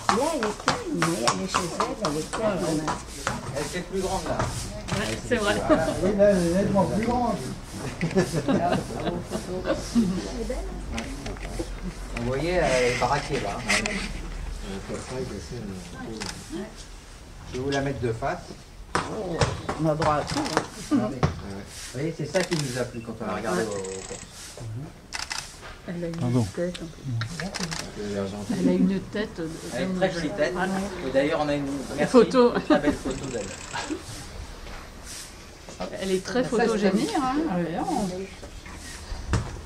Là, elle est calme, mais elle est chez elle est calme. Elle est plus grande là. Ouais, c'est vrai. Oui, là, elle est nettement plus grande. Vous voyez, elle est baraquée là. Je vais vous la mettre de face. On a droit à tout. Vous voyez, c'est ça qui nous a plu quand on a regardé vos courses. Elle a une Pardon. tête. Elle a une tête. Elle a une très jolie tête. Et d'ailleurs, on a une photo. très belle photo d'elle. Elle est très photogénique. Hein.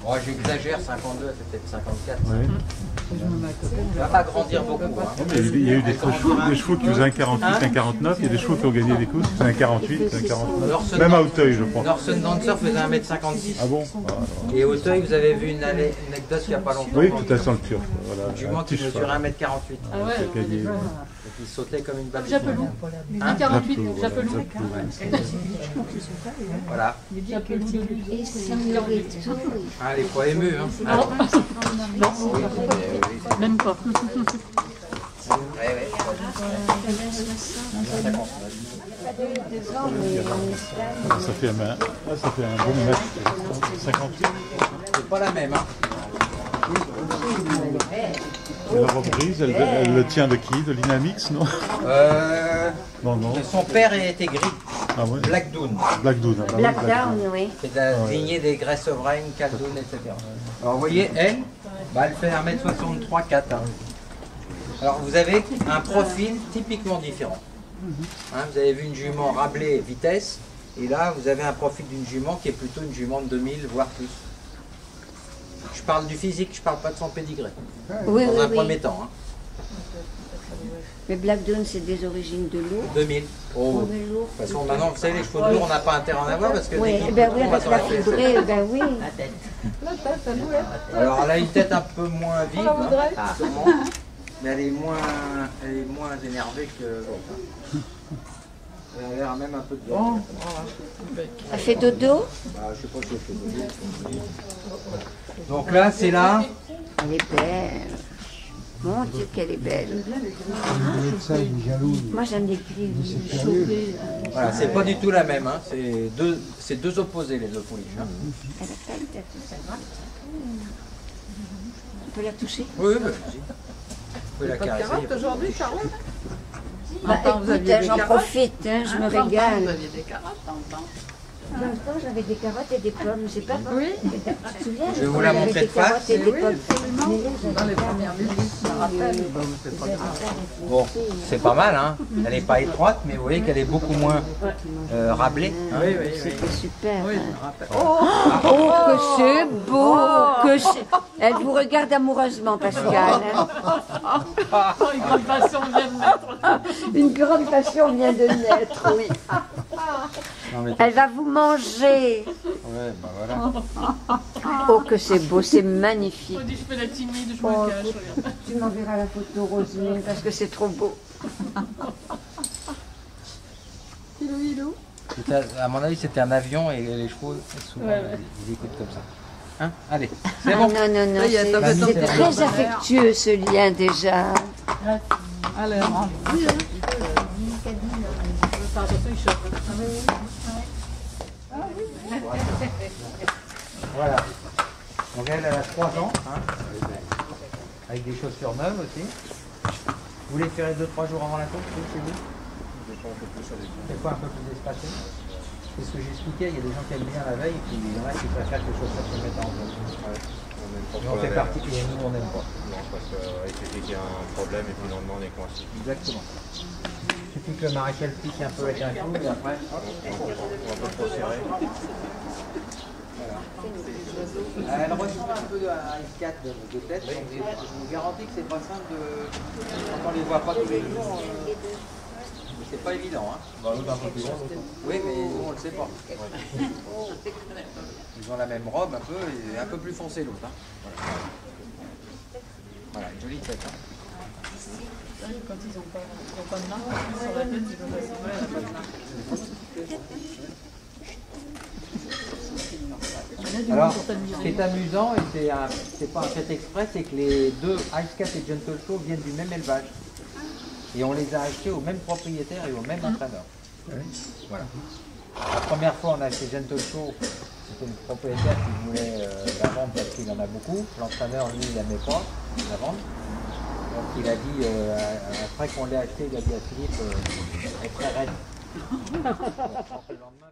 Bon, j'exagère, 52, c'est peut-être 54. Ouais. Elle va pas grandir beaucoup. Hein. Il y a eu des chevaux qui faisaient un 48, un 49, il y a des chevaux qui ont gagné des courses qui faisaient un 48, un 49. Même à Auteuil, je crois. Norson Dancer faisait 1m56. Ah bon? Et à Auteuil, vous avez vu une anecdote il n'y a pas longtemps. Oui, tout à fait, le turc. Voilà, Du moins qui mesurait 1m48. Ah ouais, qui a gagné. Et qui sautait comme une balle. Japelou. Hein 48, Japelou. Voilà. Japelou de lui. Et sans nourriture. Ah, elle est pas émue. Hein. Non, même pas. Ouais, ouais. Ça fait un bon mètre. 58. C'est pas la même. Hein. Et la robe grise, elle le tient de qui? De l'Inamix, non? Non, non. Son père était gris. Ah ouais? Black Doon. Black Doon. Ah, Black oui, Down, oui. C'est de la lignée des Grey Sovereign, Caldoun, etc. Alors vous voyez, elle, bah, elle fait 1m63, 4. Hein. Alors vous avez un profil typiquement différent. Hein, vous avez vu une jument Rabelais vitesse, et là vous avez un profil d'une jument qui est plutôt une jument de 2000, voire plus. Je parle du physique, je parle pas de son pédigré. Oui, Dans oui, un oui. premier temps. Hein. Mais Black Dawn, c'est des origines de lourd. 2000. Oh. De lourd. De toute façon, maintenant, vous savez, les chevaux de lourd, on n'a pas intérêt à en avoir parce que Oui, dès qu'ils ben oui, on va avec s'en la rappeler. fibrée, ben oui. Alors, elle a une tête un peu moins vive, hein, sûrement, mais elle est moins énervée que l'autre. Elle a l'air même un peu de bien. Elle fait dodo. Bah, je sais pas si elle fait dodo. Donc là, c'est là. Elle est belle. Mon Dieu, qu'elle est belle. Ça, il est jaloux. Moi, j'aime les gris C'est sérieux. Voilà, c'est pas du tout la même. Hein. C'est deux opposés, les deux pouliches. Hein. Elle a pas une tête, ça va. On peut la toucher? Oui, bah, vas-y. Vous pouvez la caresser. aujourd'hui, Charlotte? Bah, Attends, vous écoute, aviez des j'en carottes profite, hein, je me Vous régale. aviez des carottes dans le temps. Dans le temps, j'avais des carottes et des pommes, je sais pas. Oui. Tu te souviens? Je vais vous la j'avais montrer des de face. carottes et des Oui, pommes. absolument. Mais là, j'avais Dans les pas premières visites, je me rappelle. Bon, c'est pas mal, hein. Elle n'est pas étroite, mais vous voyez qu'elle est beaucoup moins rablée. Hein. Oui, oui, oui. C'était super. Oui, je hein. me rappelle. Oh, que c'est beau! Que c'est... Elle vous regarde amoureusement, Pascal. hein. Une grande passion vient de naître. Une grande passion vient de naître, oui. Non, mais... Elle va vous manger. Ouais, bah voilà. Oh, que c'est beau, c'est magnifique. On dit je fais la timide, je Oh, me cache. Regarde. tu m'enverras la photo, Roselyne, parce que c'est trop beau. Ilou, ilou. À mon avis, c'était un avion et les chevaux, souvent, Ouais, ouais. ils écoutent comme ça. Hein? Allez, c'est Ah, bon. non, non, non, Ça y est, ça fait c'est tomber. très affectueux ce lien déjà. Allez, on rentre. Faire attention, il choque. Voilà. Donc elle a 3 ans, hein, avec des chaussures neuves aussi. Vous voulez faire 2-3 jours avant la course, vous, chez vous? Des fois un peu plus espacé. C'est ce que j'expliquais, il y a des gens qui aiment bien la veille, et puis il y en a qui préfèrent que les chaussures se mettent en place. Mais on fait partie, et nous on n'aime pas. Non, parce qu'il suffit qu'il y a un problème et puis le lendemain on est coincé. Exactement. Il suffit que le maréchal pique un peu avec un coup, et après, hop, On va pas trop serrer. elle ressemble un peu à F4 de tête, donc je vous garantis que c'est pas simple de... Quand on les voit pas tous les jours, c'est pas évident. Hein. Bah, l'autre un peu plus grand. Oui, mais nous on le sait pas. Ils ont la même robe un peu, et un peu plus foncé l'autre. Hein. Voilà, une jolie tête. Hein. Quand ils n'ont pas de main sur la tête, ils peuvent facilement la pas de main. Alors, ce qui est amusant, et c'est pas un fait exprès, c'est que les deux Ice Cat et Gentle Show viennent du même élevage. Et on les a achetés au même propriétaire et au même entraîneur. Voilà. La première fois, on a acheté Gentle Show, c'était le propriétaire qui voulait la vendre parce qu'il en a beaucoup. L'entraîneur, lui, il n'aimait pas la vendre. Donc il a dit, après qu'on l'ait acheté, il a dit à Philippe, elle est très raide. Le lendemain,